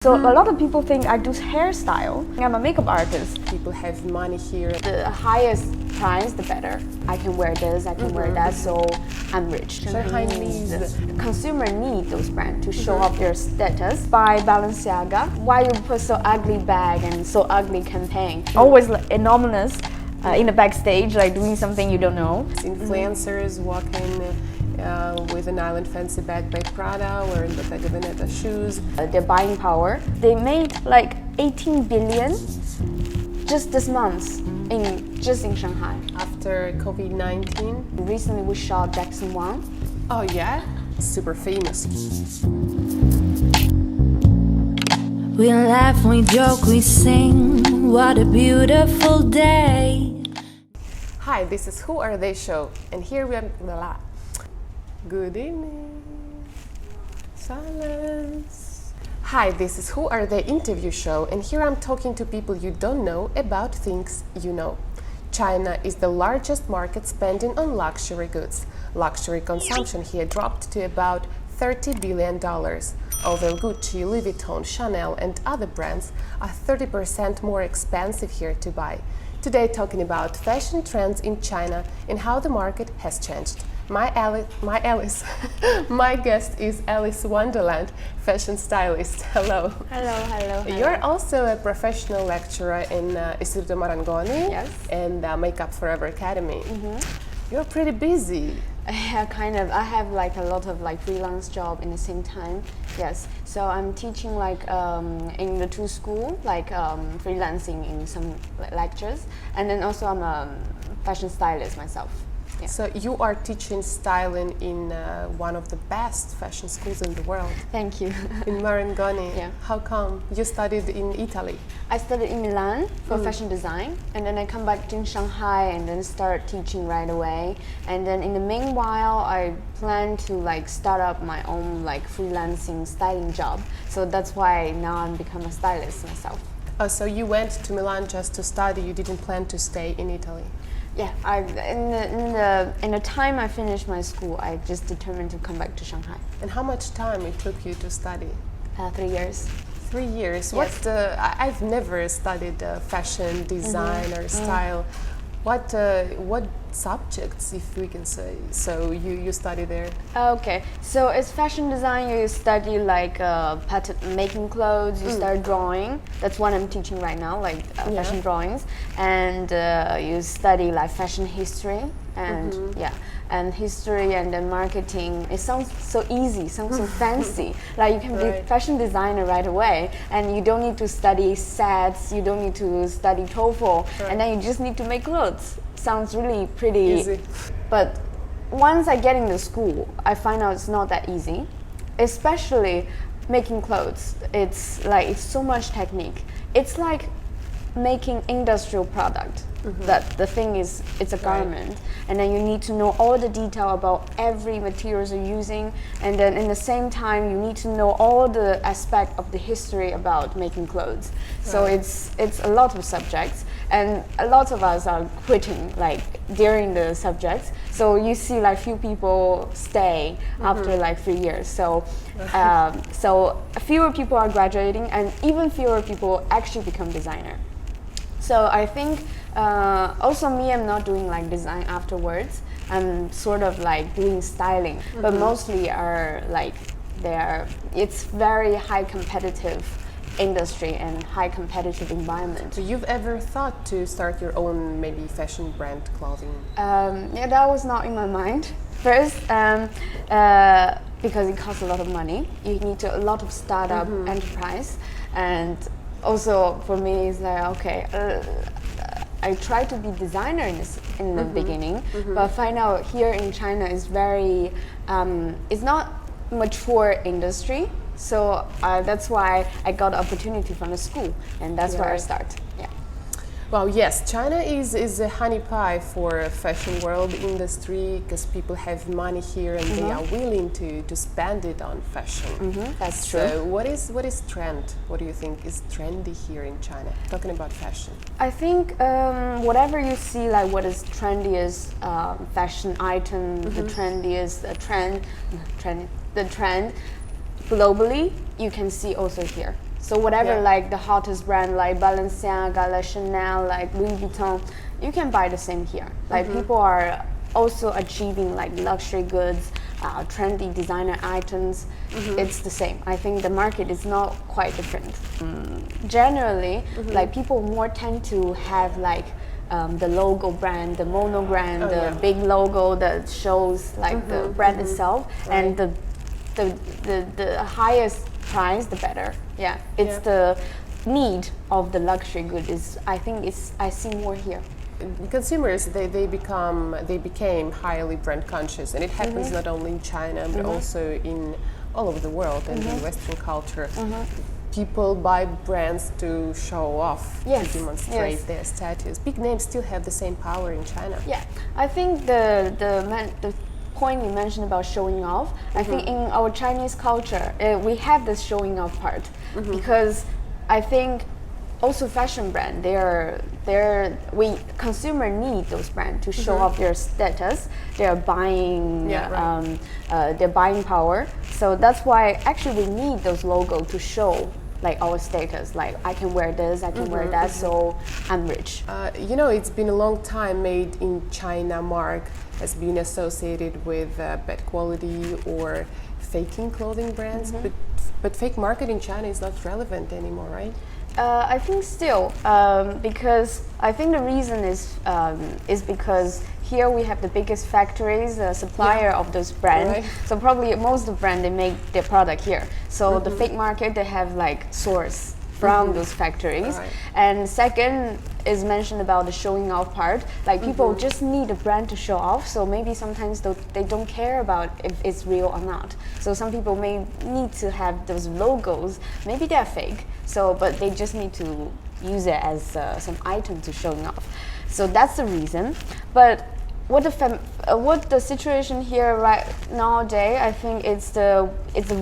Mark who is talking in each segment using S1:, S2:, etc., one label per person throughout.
S1: So a lot of people think I do hairstyle. I'm a makeup artist.
S2: People have money here.
S1: The highest price, the better. I can wear this, I can wear that, so I'm rich.
S2: Shanghai needs
S1: consumer need those brands to show off their status. Buy Balenciaga. Why you put so ugly bag and so ugly campaign? Always anonymous in the backstage, like doing something you don't know.
S2: Influencers walking with an island fancy bag by Prada, wearing Bottega Veneta shoes.
S1: Their buying power. They made like 18 billion just this month just in Shanghai.
S2: After COVID-19.
S1: Recently we shot Jackson Wang.
S2: Oh yeah? Super famous.
S3: We laugh, we joke, we sing. What a beautiful day.
S2: Hi, this is Who Are They Show, and here we are. Good evening. Silence. Hi, this is Who Are They Interview Show, and here I'm talking to people you don't know about things you know. China is the largest market spending on luxury goods. Luxury consumption here dropped to about $30 billion, although Gucci, Louis Vuitton, Chanel and other brands are 30% more expensive here to buy. Today talking about fashion trends in China and how the market has changed. My guest is Alice Wanderland, fashion stylist. Hello.
S1: Hello.
S2: You're also a professional lecturer in Istituto Marangoni.
S1: Yes.
S2: And Makeup Forever Academy. You're pretty busy.
S1: Yeah, kind of. I have like a lot of like freelance job in the same time. Yes. So I'm teaching like in the two school, like freelancing in some lectures, and then also I'm a fashion stylist myself. Yeah.
S2: So you are teaching styling in one of the best fashion schools in the world.
S1: Thank you.
S2: In Marangoni.
S1: Yeah.
S2: How come? You studied in Italy?
S1: I studied in Milan for fashion design, and then I come back to Shanghai and then start teaching right away. And then in the meanwhile, I plan to like start up my own like freelancing styling job. So that's why now I'm become a stylist myself.
S2: Oh, so you went to Milan just to study. You didn't plan to stay in Italy.
S1: Yeah, in the time I finished my school, I just determined to come back to Shanghai.
S2: And how much time it took you to study?
S1: 3 years.
S2: 3 years.
S1: Yes.
S2: What's the? I've never studied fashion design or style. What subjects, if we can say? So you study there?
S1: Okay, so it's fashion design. You study like pattern making clothes. You start drawing. That's what I'm teaching right now, like fashion drawings. And you study like fashion history and and history and then marketing. It sounds so easy, sounds so fancy. Like you can be a fashion designer right away, and you don't need to study sets. You don't need to study TOEFL, and then you just need to make clothes. Sounds really pretty
S2: easy.
S1: But once I get into school, I find out it's not that easy, especially making clothes. It's so much technique. It's like making industrial product. That the thing is, it's a garment, and then you need to know all the detail about every materials you're using, and then in the same time you need to know all the aspect of the history about making clothes. So it's a lot of subjects, and a lot of us are quitting like during the subjects. So you see like few people stay after like 3 years. So so fewer people are graduating, and even fewer people actually become designer. So I think also me, I'm not doing like design afterwards. I'm sort of like doing styling, but mostly are like it's very high competitive industry and high competitive environment.
S2: So you've ever thought to start your own maybe fashion brand clothing?
S1: Yeah, that was not in my mind first, because it costs a lot of money. You need a lot of startup enterprise, and also for me it's like okay. I tried to be designer in the beginning, but I find out here in China is very, it's not mature industry. So that's why I got the opportunity from the school, and that's where I start. Yeah.
S2: Well, yes, China is a honey pie for fashion world industry because people have money here and they are willing to spend it on fashion.
S1: That's true.
S2: So what is trend? What do you think is trendy here in China? Talking about fashion.
S1: I think whatever you see, like what is trendiest fashion item, the trendiest trend globally, you can see also here. So whatever like the hottest brand like Balenciaga, like Chanel, like Louis Vuitton, you can buy the same here. Like people are also achieving like luxury goods, trendy designer items. It's the same. I think the market is not quite different. Generally, like people more tend to have like the logo brand, the monogram, the big logo that shows like the brand itself, and the highest price, the better. Yeah, it's the need of the luxury good is. I think I see more here.
S2: Consumers they became highly brand conscious, and it happens not only in China but also in all over the world and in Western culture. People buy brands to show off, to demonstrate their status. Big names still have the same power in China.
S1: Yeah, I think the point you mentioned about showing off, I think in our Chinese culture we have this showing off part because I think also fashion brand consumer need those brands to show off their status, their buying their buying power. So that's why actually we need those logos to show like our status, like I can wear this, I can wear that, so I'm rich.
S2: It's been a long time made in China mark has been associated with bad quality or faking clothing brands, but fake market in China is not relevant anymore, right?
S1: I think still, because I think the reason is because here we have the biggest factories, the supplier of those brands. So probably most of the brand they make their product here. So the fake market they have like source from those factories. And second is mentioned about the showing off part. Like people just need a brand to show off. So maybe sometimes they don't care about if it's real or not. So some people may need to have those logos. Maybe they're fake. So but they just need to use it as some item to showing off. So that's the reason. But what the situation here right nowadays, I think it's the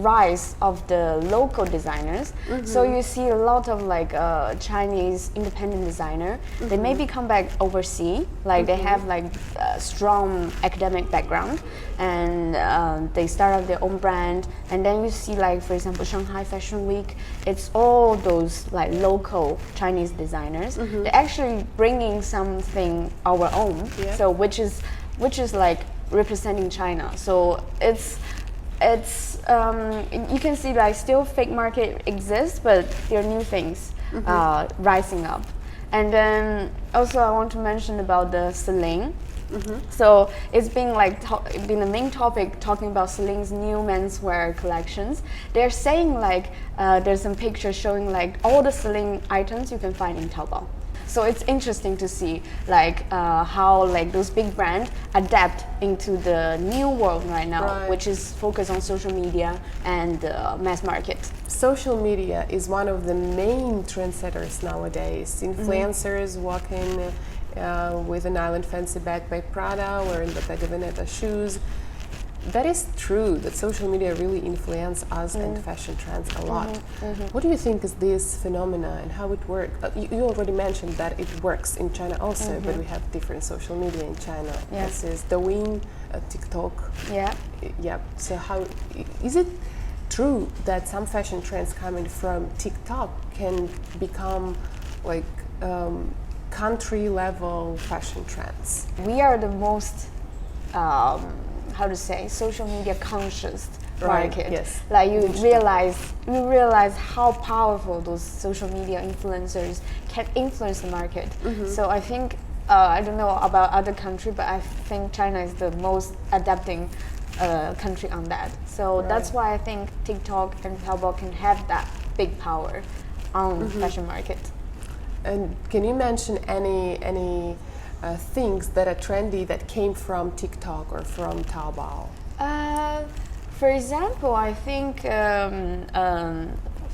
S1: rise of the local designers. So you see a lot of like Chinese independent designer. They maybe come back overseas, like they have like a strong academic background, and they start up their own brand. And then you see like, for example, Shanghai Fashion Week. It's all those like local Chinese designers. They're actually bringing something our own. So which is like representing China. So it's you can see like still fake market exists, but there are new things rising up. And then also I want to mention about the Celine. So it's been like been the main topic talking about Celine's new menswear collections. They're saying like there's some pictures showing like all the Celine items you can find in Taobao. So it's interesting to see like how like those big brands adapt into the new world right now, which is focused on social media and mass market.
S2: Social media is one of the main trendsetters nowadays. Influencers walking with an island fancy bag by Prada or in Bottega Veneta shoes. That is true, that social media really influence us and fashion trends a lot. What do you think is this phenomena and how it works? You already mentioned that it works in China also, but we have different social media in China. This is Douyin, TikTok. So how is it true that some fashion trends coming from TikTok can become like country level fashion trends?
S1: We are the most how to say, social media conscious market. Like you realize how powerful those social media influencers can influence the market. So I think I don't know about other countries, but I think China is the most adapting country on that. So that's why I think TikTok and Taobao can have that big power on fashion market.
S2: And can you mention any things that are trendy that came from TikTok or from Taobao?
S1: For example, I think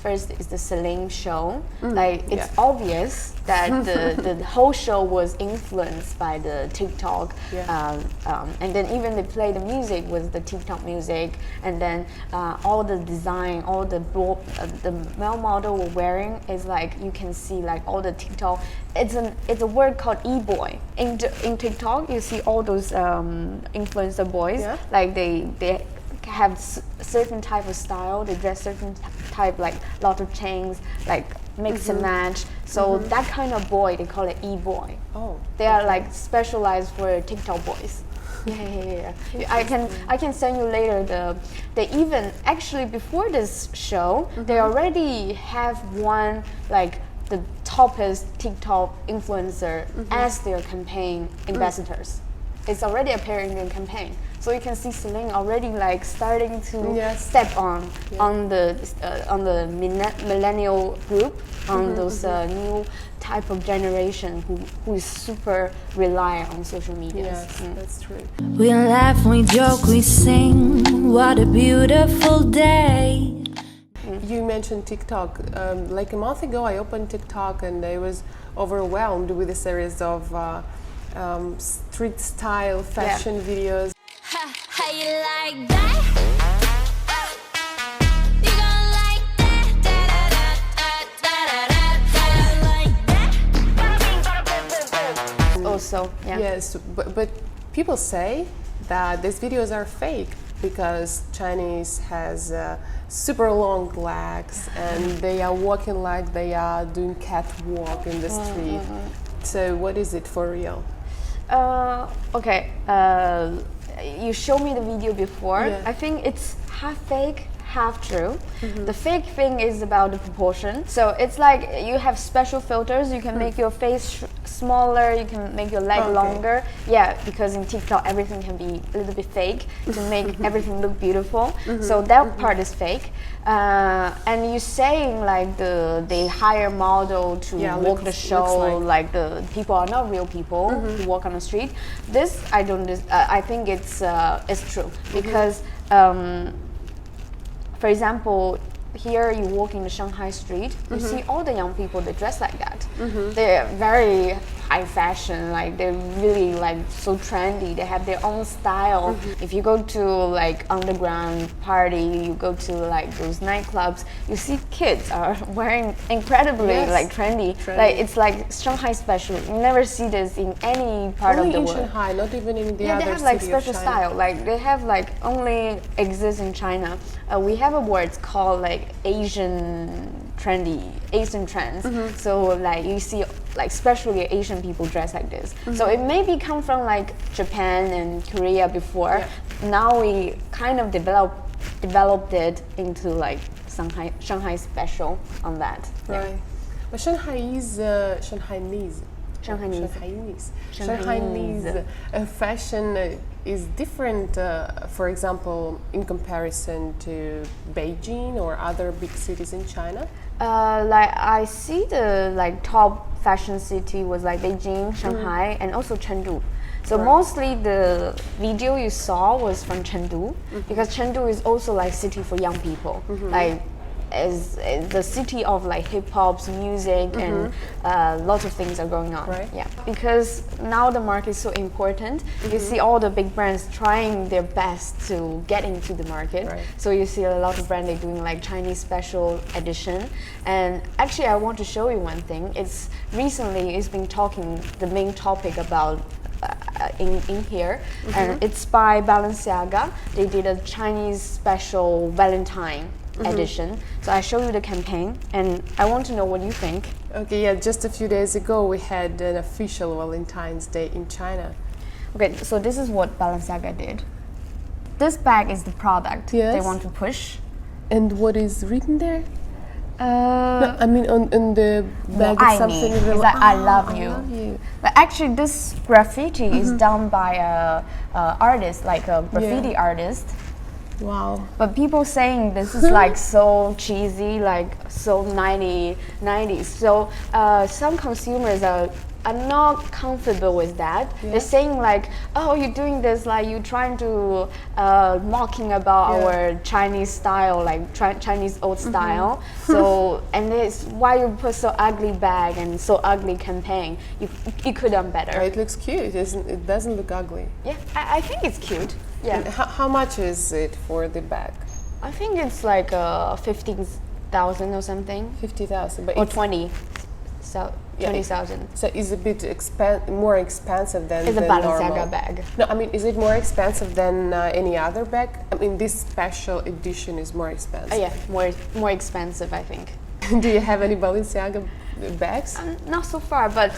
S1: first is the Celine show. Like it's obvious that the whole show was influenced by the TikTok, and then even they play the music with the TikTok music, and then all the design, all the male model were wearing is like you can see like all the TikTok. It's a word called eboy. In TikTok, you see all those influencer boys like they have certain type of style. They dress certain type, like lot of chains, like mix and match. So that kind of boy, they call it e-boy.
S2: Oh,
S1: they are like specialized for TikTok boys. Yeah. I can send you later. They even actually before this show, they already have one like the toppest TikTok influencer as their campaign ambassadors. It's already appearing in their campaign. So you can see Celine already like starting to step on the millennial group, on those new type of generation who is super rely on social media.
S2: Yes, that's true.
S3: We laugh, we joke, we sing. What a beautiful day.
S2: You mentioned TikTok. Like a month ago, I opened TikTok and I was overwhelmed with a series of street style fashion videos.
S3: How you like that? You gon' like that? Like that?
S1: Also,
S2: Yes, but people say that these videos are fake because Chinese has super long legs and they are walking like they are doing catwalk in the street. So what is it for real?
S1: Okay. You showed me the video before.
S2: Yeah.
S1: I think it's half fake, half true. The fake thing is about the proportion. So it's like you have special filters. You can make your face smaller. You can make your leg longer. Yeah, because in TikTok everything can be a little bit fake to make everything look beautiful. So that part is fake. And you're saying like they hire model to walk the show, like the people are not real people who walk on the street. This I don't. I think it's true because. For example, here you walk in the Shanghai street, you see all the young people, they dress like that. They're very high fashion, like they're really like so trendy. They have their own style. If you go to like underground party, you go to like those nightclubs, you see kids are wearing incredibly like trendy. Like it's like Shanghai special. You never see this in any part
S2: Only
S1: of the
S2: in
S1: world.
S2: Shanghai, not even in the
S1: Yeah,
S2: other
S1: they have like
S2: city of
S1: special
S2: China.
S1: style. Like they have like only exists in China. We have a word called like Asian trends. So like you see like especially Asian people dress like this. So it maybe come from like Japan and Korea before. Now we kind of developed it into like Shanghai special on that.
S2: Right. But Shanghainese fashion is different, for example, in comparison to Beijing or other big cities in China?
S1: Like I see the like top fashion city was like Beijing, Shanghai, and also Chengdu. So mostly the video you saw was from Chengdu because Chengdu is also like city for young people. Like is the city of like hip hop's music and lots of things are going on. Yeah, because now the market is so important. You see all the big brands trying their best to get into the market. So you see a lot of brands they doing like Chinese special edition. And actually, I want to show you one thing. It's recently it's been talking the main topic about. In here, and it's by Balenciaga. They did a Chinese special Valentine edition. So I show you the campaign, and I want to know what you think.
S2: Okay, yeah, just a few days ago we had an official Valentine's Day in China.
S1: Okay, so this is what Balenciaga did. This bag is the product they want to push.
S2: And what is written there? No, I mean on the bag is something
S1: is like I love you. But actually this graffiti is done by a artist, like a graffiti artist.
S2: Wow.
S1: But people saying this is like so cheesy, like so 90s. So some consumers are not comfortable with that. They're saying like, oh, you're doing this, like you're trying to mocking about our Chinese style, like Chinese old style. So, and it's why you put so ugly bag and so ugly campaign. You could have done better.
S2: It looks cute, it doesn't look ugly.
S1: Yeah, I think it's cute. Yeah.
S2: And how much is it for the bag?
S1: I think it's like 15,000 or something.
S2: 50,000, but
S1: or 20. 20,000.
S2: So is it a bit more expensive than
S1: It's a
S2: the
S1: Balenciaga
S2: normal
S1: bag.
S2: No, I mean, is it more expensive than any other bag? I mean, this special edition is more expensive.
S1: Yeah, more expensive, I think.
S2: Do you have any Balenciaga bags?
S1: Not so far, but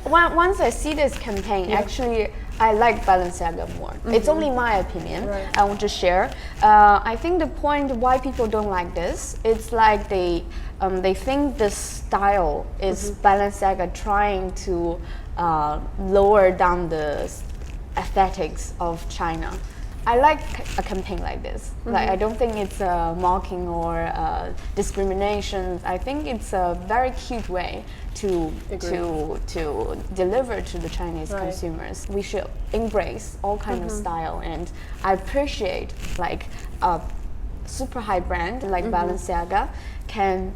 S1: once I see this campaign, actually, I like Balenciaga more. It's only my opinion.
S2: Right.
S1: I want to share. I think the point why people don't like this, it's like they think the style is Balenciaga trying to lower down the aesthetics of China. I like a campaign like this. Like, I don't think it's mocking or discrimination. I think it's a very cute way to deliver to the Chinese consumers. We should embrace all kind of style, and I appreciate like a super high brand like Balenciaga can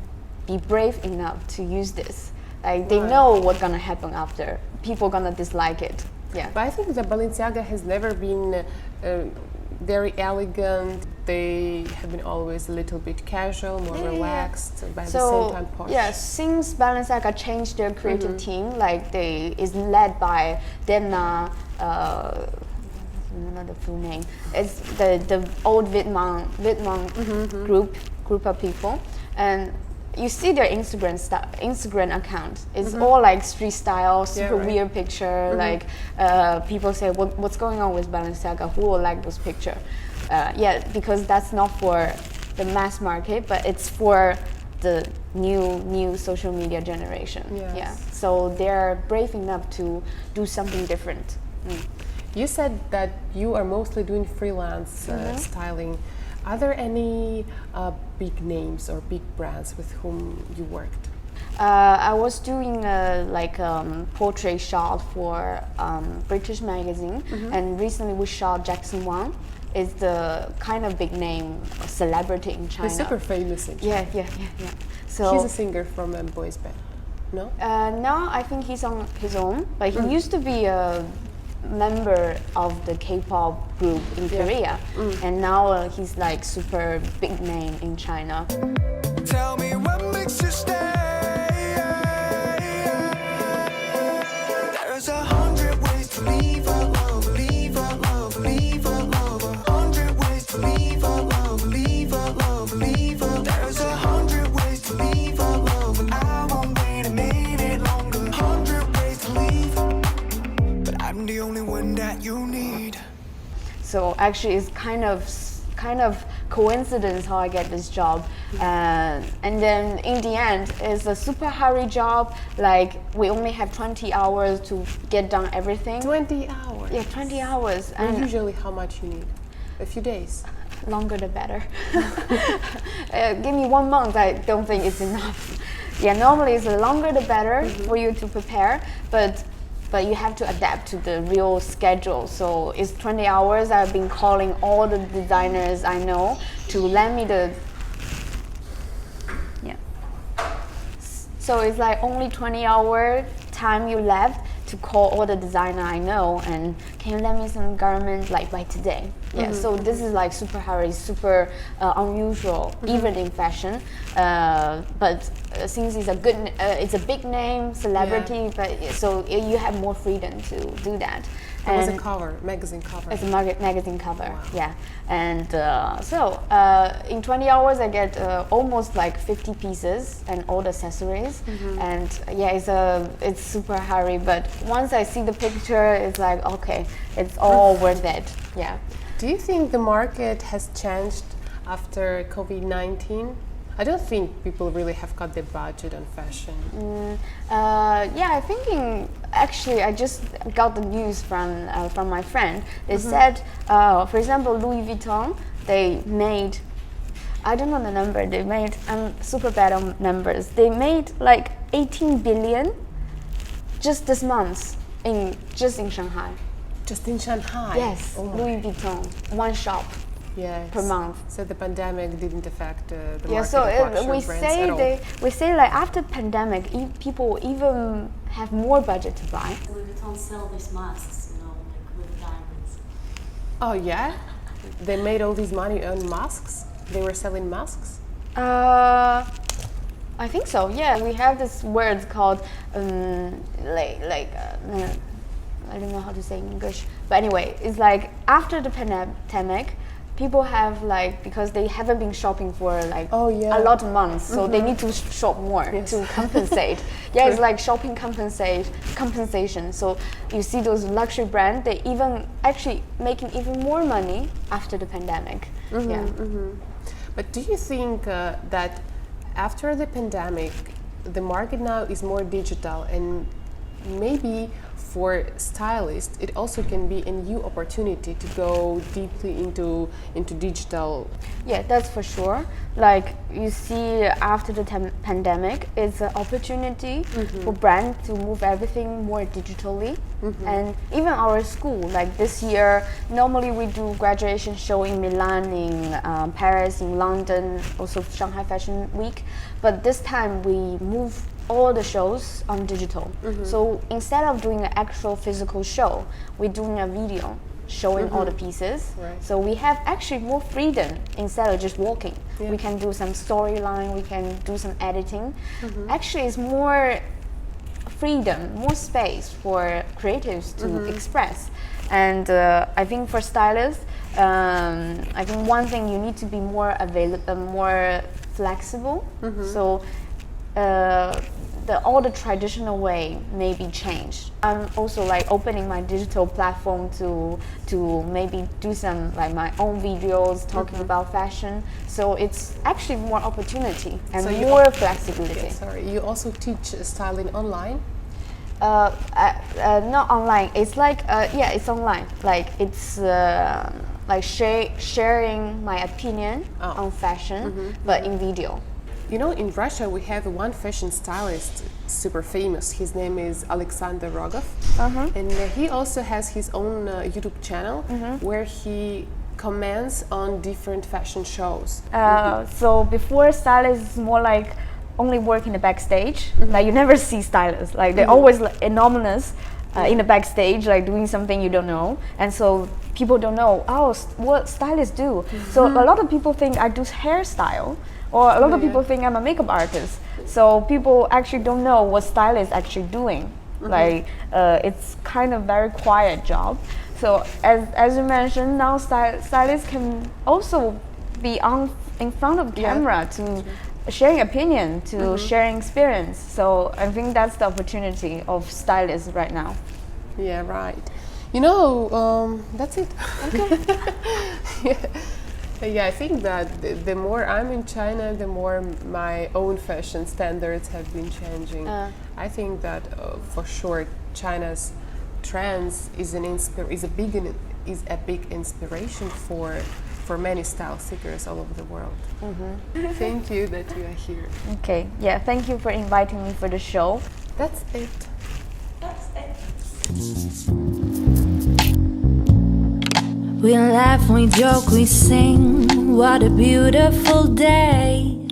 S1: be brave enough to use this. Like, they know what's gonna happen after. People gonna dislike it. Yeah.
S2: But I think that Balenciaga has never been very elegant. They have been always a little bit casual, more relaxed, but at the same time posh.
S1: Yeah, since Balenciaga changed their creative team, like is led by Demna, another full name. It's the old Vietnam group of people, and you see their Instagram account. It's all like street style, super weird picture. Like people say, what's going on with Balenciaga? Who will like this picture? Because that's not for the mass market, but it's for the new social media generation.
S2: Yes.
S1: Yeah, so they're brave enough to do something different.
S2: You said that you are mostly doing freelance styling. Are there any big names or big brands with whom you worked?
S1: I was doing portrait shot for British magazine, and recently we shot Jackson Wang. Is the kind of big name celebrity in China.
S2: He's super famous in China.
S1: Yeah. So
S2: he's a singer from a boys band, no?
S1: Now I think he's on his own, but he used to be a member of the K-pop group in Korea, and now he's like super big name in China.
S4: Tell me what makes you stay. There's 100 ways to leave a love, leave a love, leave a love. 100 ways to leave a love, leave a love, leave a. There's 100 ways to leave a love, and I won't wait a minute longer. 100 ways to leave, but I'm the only one that you need.
S1: So actually, it's kind of coincidence how I get this job, and then in the end, it's a super hurry job. Like, we only have 20 hours to get done everything.
S2: 20 hours.
S1: Yeah, 20 hours.
S2: And usually, how much you need? A few days.
S1: Longer the better. Give me 1 month. I don't think it's enough. Yeah, normally it's the longer the better for you to prepare, but you have to adapt to the real schedule. So it's 20 hours. I've been calling all the designers I know to lend me the. Yeah. So it's like only 20-hour time you left to call all the designer I know, and can you lend me some garment like by today? Yeah. So this is like super hurry, super unusual, even in fashion. But since it's a big name, celebrity, but so you have more freedom to do that.
S2: It was a cover, magazine cover.
S1: It's a magazine cover,
S2: wow.
S1: yeah. And in 20 hours I get almost like 50 pieces and all the accessories. And yeah, it's super hurry, but once I see the picture, it's like, okay, it's all worth it, yeah.
S2: Do you think the market has changed after COVID-19? I don't think people really have got their budget on fashion.
S1: Yeah, I think actually I just got the news from my friend. They said, for example, Louis Vuitton, they made, I don't know the number, they made, I'm super bad on numbers, they made like 18 billion just this month just in Shanghai.
S2: Just in Shanghai?
S1: Yes, Louis Vuitton, one shop.
S2: Yes.
S1: Per month.
S2: So the pandemic didn't affect the market
S1: Yeah, so
S2: of luxury
S1: we
S2: brands at all.
S1: we say like after pandemic, people even have more budget to buy.
S5: Louis Vuitton sell these masks, like with diamonds.
S2: Oh yeah? They made all this money on masks? They were selling masks?
S1: I think so. Yeah, we have this word called I don't know how to say in English, but anyway, it's like after the pandemic, people have like, because they haven't been shopping for like
S2: Oh, yeah.
S1: a lot of months, so they need to shop more to compensate. Yeah, it's like shopping compensation. So you see those luxury brands, they even actually making even more money after the pandemic. Yeah.
S2: But do you think that after the pandemic, the market now is more digital, and maybe for stylists, it also can be a new opportunity to go deeply into digital?
S1: Yeah, that's for sure. Like you see, after the pandemic, it's an opportunity for brands to move everything more digitally. And even our school, like this year, normally we do graduation show in Milan, in Paris, in London, also Shanghai Fashion Week. But this time we move all the shows on digital. So instead of doing an actual physical show, we're doing a video showing all the pieces.
S2: Right.
S1: So we have actually more freedom instead of just walking. We can do some storyline, we can do some editing. Actually, it's more freedom, more space for creatives to express. And I think for stylists, I think one thing you need to be more more flexible. So all the traditional way may be changed. I'm also like opening my digital platform to maybe do some like my own videos talking about fashion. So it's actually more opportunity and
S2: So you
S1: more flexibility.
S2: You also teach styling online?
S1: Not online. It's like it's online. Like it's like sharing my opinion on fashion, but in video.
S2: You know, in Russia we have one fashion stylist, super famous. His name is Alexander Rogov, and he also has his own YouTube channel where he comments on different fashion shows.
S1: So before, stylists is more like only work in the backstage. Like you never see stylists. Like they're always like, anonymous in the backstage, like doing something you don't know, and so people don't know. Oh, what stylists do? So a lot of people think I do hairstyle. Or a lot of people think I'm a makeup artist. So people actually don't know what stylist is actually doing. Like it's kind of very quiet job. So as you mentioned, now stylists can also be in front of camera to sharing opinion, to sharing experience. So I think that's the opportunity of stylists right now.
S2: Yeah, right. You know, that's it.
S1: Okay.
S2: Yeah, I think that the more I'm in China, the more my own fashion standards have been changing. I think that for sure China's trends is a big inspiration for many style seekers all over the world. Thank you that you are here.
S1: Okay. Yeah. Thank you for inviting me for the show.
S2: That's it.
S5: That's it.
S3: We laugh, we joke, we sing. What a beautiful day.